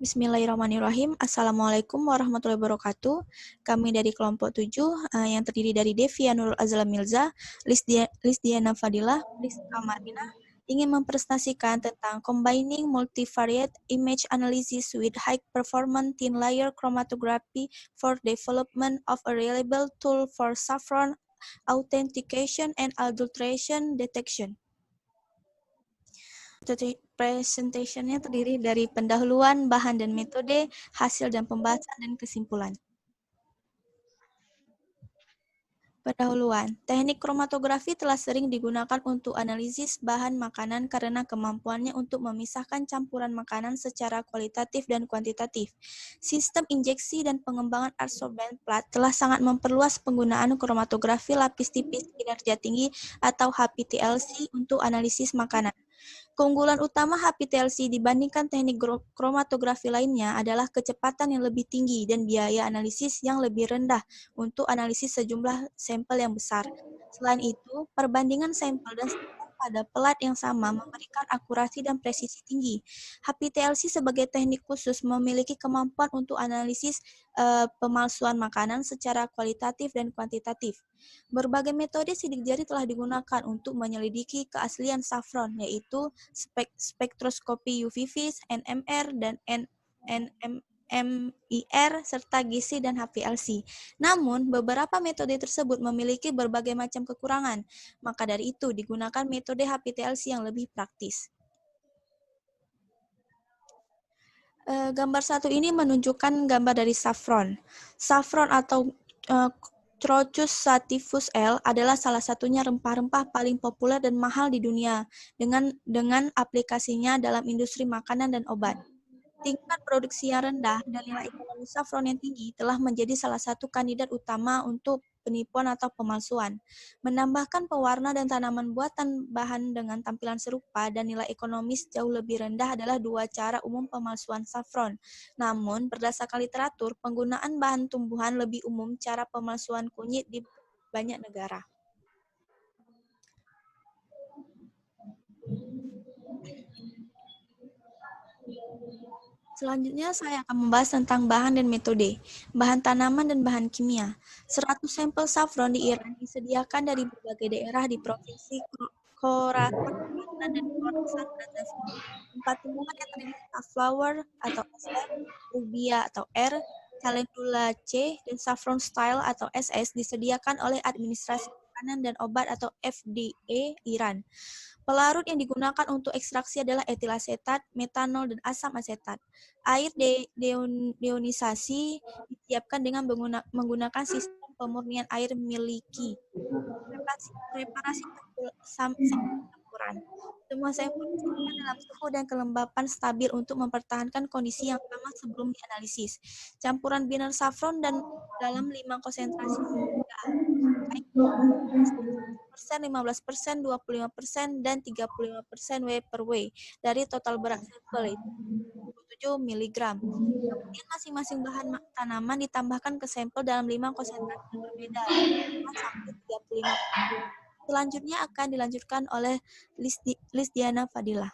Bismillahirrahmanirrahim. Assalamualaikum warahmatullahi wabarakatuh. Kami dari kelompok 7 yang terdiri dari Devia Nurul Azlam Milza, Lisdiana Fadilah, Rizka Marina, ingin mempresentasikan tentang combining multivariate image analysis with high performance thin layer chromatography for development of a reliable tool for saffron authentication and adulteration detection. Presentationnya terdiri dari pendahuluan, bahan dan metode, hasil dan pembahasan, dan kesimpulan. Pendahuluan, teknik kromatografi telah sering digunakan untuk analisis bahan makanan karena kemampuannya untuk memisahkan campuran makanan secara kualitatif dan kuantitatif. Sistem injeksi dan pengembangan adsorbent plat telah sangat memperluas penggunaan kromatografi lapis tipis kinerja tinggi atau HPTLC untuk analisis makanan. Keunggulan utama HPTLC dibandingkan teknik kromatografi lainnya adalah kecepatan yang lebih tinggi dan biaya analisis yang lebih rendah untuk analisis sejumlah sampel yang besar. Selain itu, perbandingan sampel dan pada pelat yang sama memberikan akurasi dan presisi tinggi. HPTLC sebagai teknik khusus memiliki kemampuan untuk analisis pemalsuan makanan secara kualitatif dan kuantitatif. Berbagai metode sidik jari telah digunakan untuk menyelidiki keaslian saffron, yaitu spektroskopi UV-Vis, NMR, dan NMR, serta GC dan HPLC. Namun, beberapa metode tersebut memiliki berbagai macam kekurangan, maka dari itu digunakan metode HPTLC yang lebih praktis. Gambar satu ini menunjukkan gambar dari saffron. Saffron atau Trochus sativus L adalah salah satunya rempah-rempah paling populer dan mahal di dunia dengan aplikasinya dalam industri makanan dan obat. Tingkat produksi yang rendah dan nilai ekonomi saffron yang tinggi telah menjadi salah satu kandidat utama untuk penipuan atau pemalsuan. Menambahkan pewarna dan tanaman buatan bahan dengan tampilan serupa dan nilai ekonomis jauh lebih rendah adalah dua cara umum pemalsuan saffron. Namun, berdasarkan literatur, penggunaan bahan tumbuhan lebih umum cara pemalsuan kunyit di banyak negara. Selanjutnya saya akan membahas tentang bahan dan metode, bahan tanaman dan bahan kimia. 100 sampel saffron di Iran disediakan dari berbagai daerah di provinsi Khorasan, Iran, dan Khorasan Kazakhstan. Empat tumbuhan yang terdiri safflower atau SF, rubia atau R, calendula C, dan saffron style atau SS disediakan oleh Administrasi Makanan dan Obat atau FDA Iran. Pelarut yang digunakan untuk ekstraksi adalah etil asetat, metanol, dan asam asetat. Air deionisasi disiapkan dengan menggunakan sistem pemurnian air miliki. Preparasi campuran. Semua sampel disimpan dalam suhu dan kelembapan stabil untuk mempertahankan kondisi yang sama sebelum dianalisis. Campuran binar saffron dan dalam 5 konsentrasi 15%, 25%, dan 35% W per W dari total berat sampel itu 27 mg. Kemudian masing-masing bahan tanaman ditambahkan ke sampel dalam 5 konsentrasi yang berbeda, 5 sampai 35%. Selanjutnya akan dilanjutkan oleh Lisdiana Fadilah.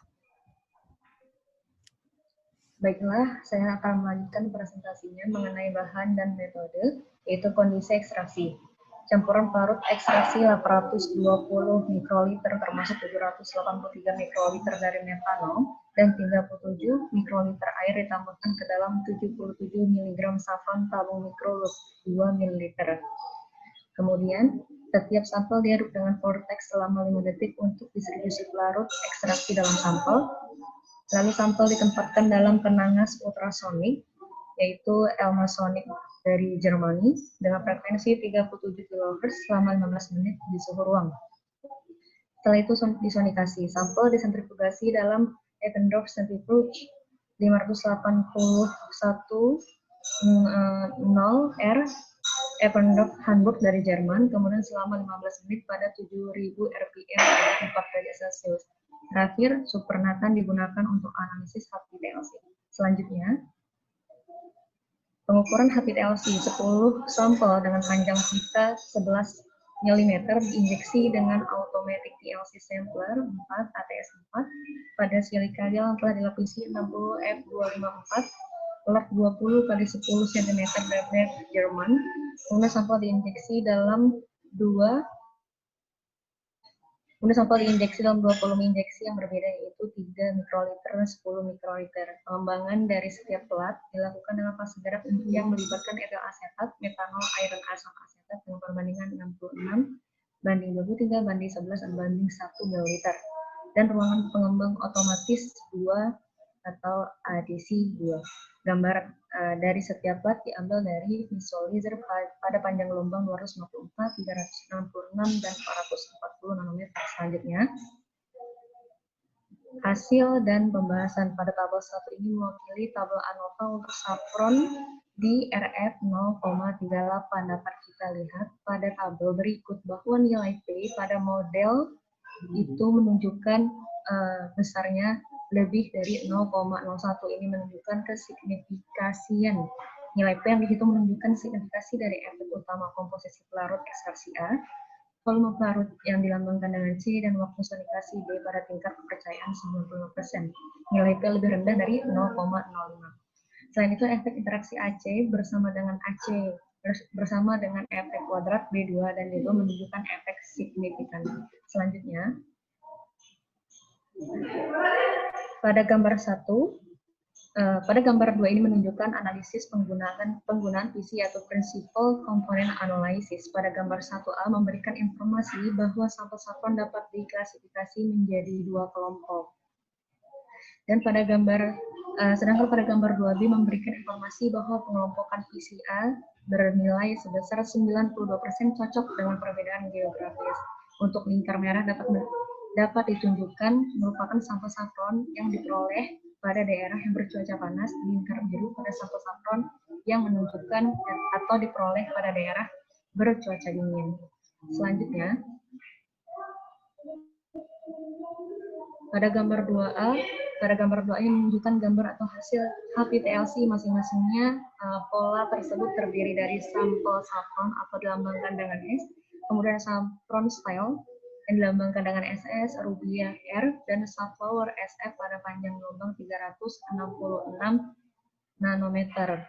Baiklah, saya akan melanjutkan presentasinya mengenai bahan dan metode, yaitu kondisi ekstraksi. Campuran pelarut ekstraksi 820 mikroliter termasuk 783 mikroliter dari metanol dan 37 mikroliter air ditambahkan ke dalam 77 mg saffron tabung mikro 2 ml. Kemudian, setiap sampel diaduk dengan vortex selama 5 detik untuk distribusi pelarut ekstraksi dalam sampel. Lalu sampel ditempatkan dalam penangas ultrasonik, yaitu Elmasonic dari Jermani, dengan frekuensi 37 kHz selama 15 menit di suhu ruang. Setelah itu disonikasi, sampel disentrifugasi dalam Eppendorf centrifuge 581 0R Eppendorf Hamburg dari Jerman, kemudian selama 15 menit pada 7000 rpm pada 4 derajat Celcius. Terakhir, supernatan digunakan untuk analisis HPLC. Selanjutnya, pengukuran HPLC 10 sampel dengan panjang pita 11 mm diinjeksi dengan automatic TLC sampler 4 ATS4 pada silika gel yang telah dilapisi 60F254 lot 20 kali 10 cm dari Jerman. Kemudian sampel diinjeksi dalam dua volume injeksi yang berbeda, yaitu 3 mikroliter dan 10 mikroliter. Pengembangan dari setiap pelat dilakukan dengan fase gerak yang melibatkan etil asetat, metanol, iron asetat dengan perbandingan 66:23:11 ml dan ruangan pengembang otomatis 2 atau ADC 2. Gambar dari setiap plat diambil dari visualizer pada panjang gelombang 254, 366, dan 440 nanometer. Selanjutnya, hasil dan pembahasan pada tabel 1 ini mewakili tabel ANOVA untuk saffron di RF 0,38. Dapat kita lihat pada tabel berikut bahwa nilai P pada model itu menunjukkan besarnya lebih dari 0,01. Ini menunjukkan kesignifikasian. Nilai P yang dihitung menunjukkan signifikasi dari efek utama komposisi pelarut ekstraksi A, volume pelarut yang dilambangkan dengan C, dan waktu sonikasi B pada tingkat kepercayaan 95%. Nilai P lebih rendah dari 0,05. Selain itu, efek interaksi AC bersama dengan efek kuadrat B2 dan D2 menunjukkan efek signifikan. Selanjutnya, pada gambar 2 ini menunjukkan analisis penggunaan PC atau Principal Component Analysis. Pada gambar 1A memberikan informasi bahwa sampel saffron dapat diklasifikasi menjadi 2 kelompok. Dan sedangkan pada gambar 2B memberikan informasi bahwa pengelompokan PCA bernilai sebesar 92% cocok dengan perbedaan geografis. Untuk lingkar merah dapat ditunjukkan merupakan sampel saffron yang diperoleh pada daerah yang bercuaca panas, lingkar biru pada sampel saffron yang menunjukkan atau diperoleh pada daerah bercuaca dingin. Selanjutnya, pada gambar 2A ini menunjukkan gambar atau hasil HPTLC masing-masingnya. Pola tersebut terdiri dari sampel saffron atau dilambangkan dengan S, kemudian saffron style yang dilambangkan dengan SS, rubia R, dan safflower SF pada panjang gelombang 366 nanometer.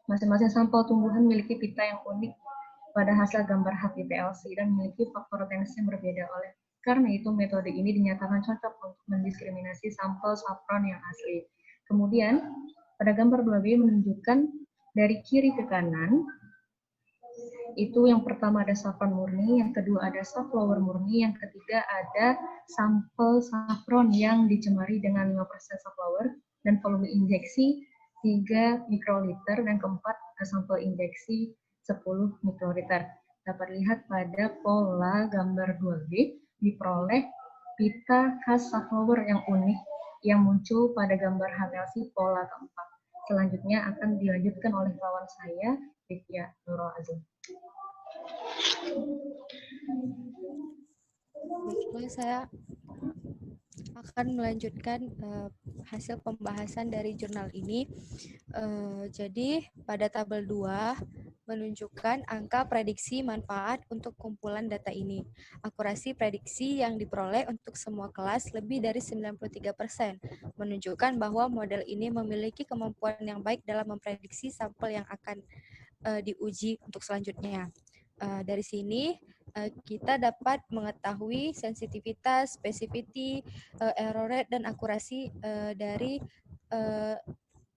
Masing-masing sampel tumbuhan memiliki pita yang unik pada hasil gambar HPTLC dan memiliki faktor retensi yang berbeda. Karena itu, metode ini dinyatakan cocok untuk mendiskriminasi sampel saffron yang asli. Kemudian, pada gambar 2B menunjukkan dari kiri ke kanan, itu yang pertama ada saffron murni, yang kedua ada safflower murni, yang ketiga ada sampel saffron yang dicemari dengan 5% safflower dan volume injeksi 3 mikroliter, dan keempat sampel injeksi 10 mikroliter. Dapat lihat pada pola gambar 2B diperoleh pita khas safflower yang unik yang muncul pada gambar HPLC pola keempat. Selanjutnya akan dilanjutkan oleh kawan saya, Divya Nurul Azim. Baiklah, saya akan melanjutkan hasil pembahasan dari jurnal ini. Jadi pada tabel 2 menunjukkan angka prediksi manfaat untuk kumpulan data ini. Akurasi prediksi yang diperoleh untuk semua kelas lebih dari 93%, menunjukkan bahwa model ini memiliki kemampuan yang baik dalam memprediksi sampel yang akan diuji untuk selanjutnya. Dari sini kita dapat mengetahui sensitivitas, specificity, error rate, dan akurasi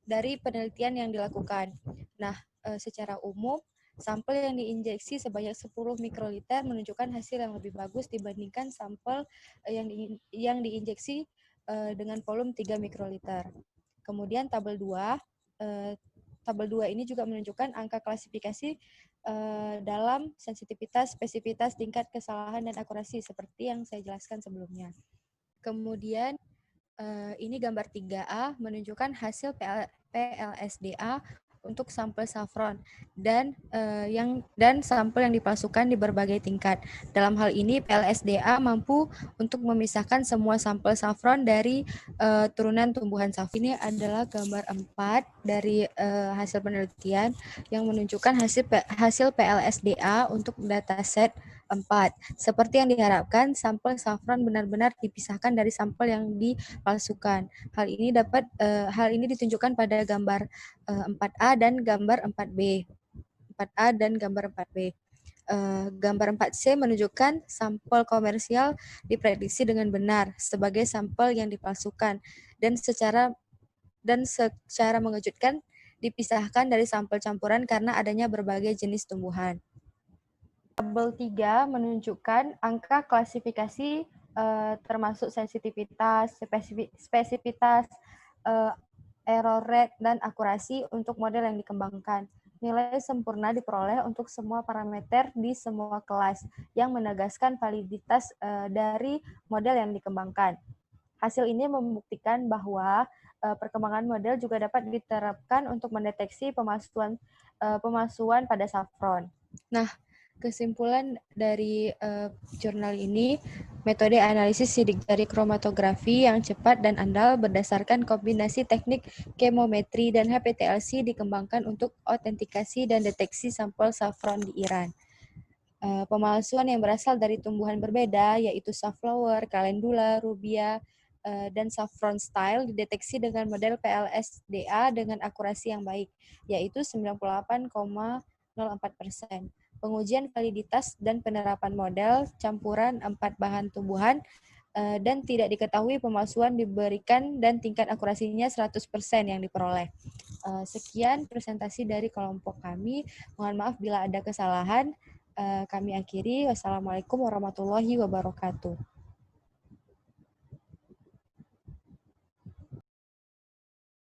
dari penelitian yang dilakukan. Nah, secara umum, sampel yang diinjeksi sebanyak 10 mikroliter menunjukkan hasil yang lebih bagus dibandingkan sampel yang diinjeksi dengan volume 3 mikroliter. Kemudian tabel 2 ini juga menunjukkan angka klasifikasi dalam sensitivitas, spesifitas, tingkat kesalahan, dan akurasi seperti yang saya jelaskan sebelumnya. Kemudian ini gambar 3A menunjukkan hasil PLSDA untuk sampel saffron dan sampel yang dipalsukan di berbagai tingkat. Dalam hal ini PLSDA mampu untuk memisahkan semua sampel saffron dari turunan tumbuhan saffron. Ini adalah gambar 4 dari hasil penelitian yang menunjukkan hasil PLSDA untuk dataset 4. Seperti yang diharapkan, sampel safron benar-benar dipisahkan dari sampel yang dipalsukan. Hal ini ditunjukkan pada gambar 4A dan gambar 4B. 4A dan gambar 4B. Gambar 4C menunjukkan sampel komersial diprediksi dengan benar sebagai sampel yang dipalsukan dan secara mengejutkan dipisahkan dari sampel campuran karena adanya berbagai jenis tumbuhan. Tabel 3 menunjukkan angka klasifikasi termasuk sensitivitas, spesifitas, error rate, dan akurasi untuk model yang dikembangkan. Nilai sempurna diperoleh untuk semua parameter di semua kelas yang menegaskan validitas dari model yang dikembangkan. Hasil ini membuktikan bahwa perkembangan model juga dapat diterapkan untuk mendeteksi pemalsuan pada safron. Nah, kesimpulan dari jurnal ini, metode analisis sidik jari kromatografi yang cepat dan andal berdasarkan kombinasi teknik kemometri dan HPLC dikembangkan untuk autentikasi dan deteksi sampel safron di Iran. Pemalsuan yang berasal dari tumbuhan berbeda, yaitu safflower, calendula, rubia, dan saffron style dideteksi dengan model PLSDA dengan akurasi yang baik, yaitu 98,04%. Pengujian validitas dan penerapan model campuran 4 bahan tumbuhan dan tidak diketahui pemalsuan diberikan dan tingkat akurasinya 100% yang diperoleh. Sekian presentasi dari kelompok kami. Mohon maaf bila ada kesalahan. Kami akhiri. Wassalamualaikum warahmatullahi wabarakatuh.